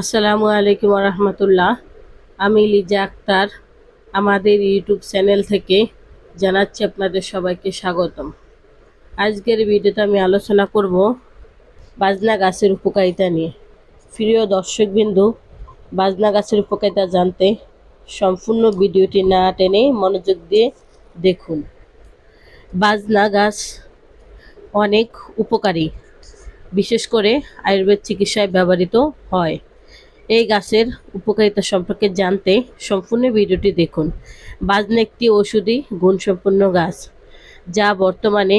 আসসালামু আলাইকুম রহমতুল্লাহ। আমি লিজা আক্তার আমাদের ইউটিউব চ্যানেল থেকে জানাচ্ছি আপনাদের সবাইকে স্বাগতম। আজকের ভিডিওতে আমি আলোচনা করব বাজনা গাছের উপকারিতা নিয়ে। প্রিয় দর্শকবিন্দু, বাজনা গাছের উপকারিতা জানতে সম্পূর্ণ ভিডিওটি না টেনে মনোযোগ দিয়ে দেখুন। বাজনা গাছ অনেক উপকারী, বিশেষ করে আয়ুর্বেদ চিকিৎসায় ব্যবহৃত হয়। এই গাছের উপকারিতা সম্পর্কে জানতে সম্পূর্ণ ভিডিওটি দেখুন। বাজনা একটি ঔষধি গুণসম্পন্ন গাছ, যা বর্তমানে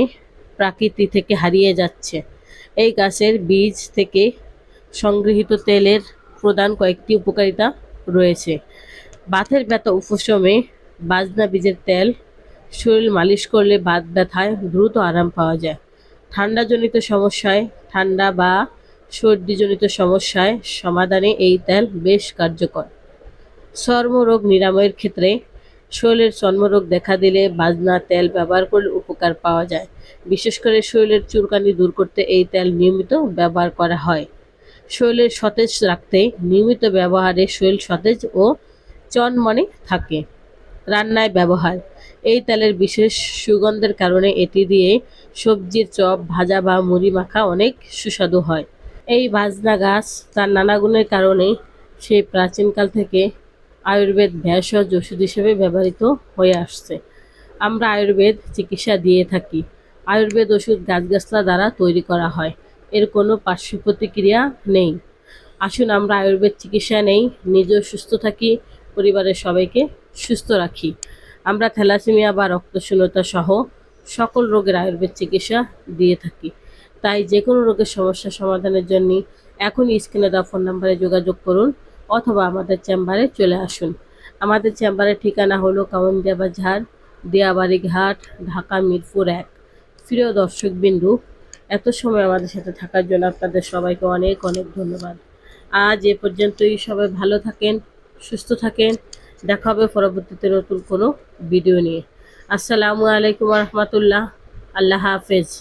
প্রকৃতি থেকে হারিয়ে যাচ্ছে। এই গাছের বীজ থেকে সংগৃহীত তেলের প্রধান কয়েকটি উপকারিতা রয়েছে। বাতের ব্যথা উপশমে বাজনা বীজের তেল শরীর মালিশ করলে বাত ব্যথায় দ্রুত আরাম পাওয়া যায়। ঠান্ডাজনিত সমস্যায়, ঠান্ডা বা সর্দিজনিত সমস্যায় সমাধানে এই তেল বেশ কার্যকর। চর্মরোগ নিরাময়ের ক্ষেত্রে শরীরের চর্মরোগ দেখা দিলে বাজনা তেল ব্যবহার করলে উপকার পাওয়া যায়। বিশেষ করে শরীরের চুলকানি দূর করতে এই তেল নিয়মিত ব্যবহার করা হয়। শরীরের সতেজ রাখতে নিয়মিত ব্যবহারে শরীর সতেজ ও চনমনে থাকে। রান্নায় ব্যবহার, এই তেলের বিশেষ সুগন্ধের কারণে এটি দিয়ে সবজির চপ, ভাজা বা মুড়ি মাখা অনেক সুস্বাদু হয়। এই বাজনা গাছ তার নানা গুণের কারণে সেই প্রাচীনকাল থেকে আয়ুর্বেদ ভেষজ ওষুধ হিসেবে ব্যবহৃত হয়ে আসছে। আমরা আয়ুর্বেদ চিকিৎসা দিয়ে থাকি। আয়ুর্বেদ ওষুধ গাছগাছলা দ্বারা তৈরি করা হয়, এর কোনো পার্শ্ব প্রতিক্রিয়া নেই। আসুন আমরা আয়ুর্বেদ চিকিৎসা নেই, নিজেও সুস্থ থাকি, পরিবারের সবাইকে সুস্থ রাখি। আমরা থ্যালাসেমিয়া বা রক্তশূন্যতা সহ সকল রোগের আয়ুর্বেদ চিকিৎসা দিয়ে থাকি। তাই যে কোনো রোগের সমস্যা সমাধানের জন্য এখনই স্ক্রিনে দেওয়া ফোন নাম্বারে যোগাযোগ করুন অথবা আমাদের চেম্বারে চলে আসুন। আমাদের চেম্বারের ঠিকানা হলো কাউন্দিয়া বাজার, দিয়াবাড়ি ঘাট, ঢাকা মিরপুর 1। প্রিয় দর্শকবিন্দু, এত সময় আমাদের সাথে থাকার জন্য আপনাদের সবাইকে অনেক অনেক ধন্যবাদ। আজ এ পর্যন্তই। সবাই ভালো থাকেন, সুস্থ থাকেন। দেখা হবে পরবর্তীতে নতুন কোনো ভিডিও নিয়ে। আসসালামু আলাইকুম রহমতুল্লাহ। আল্লাহ হাফেজ।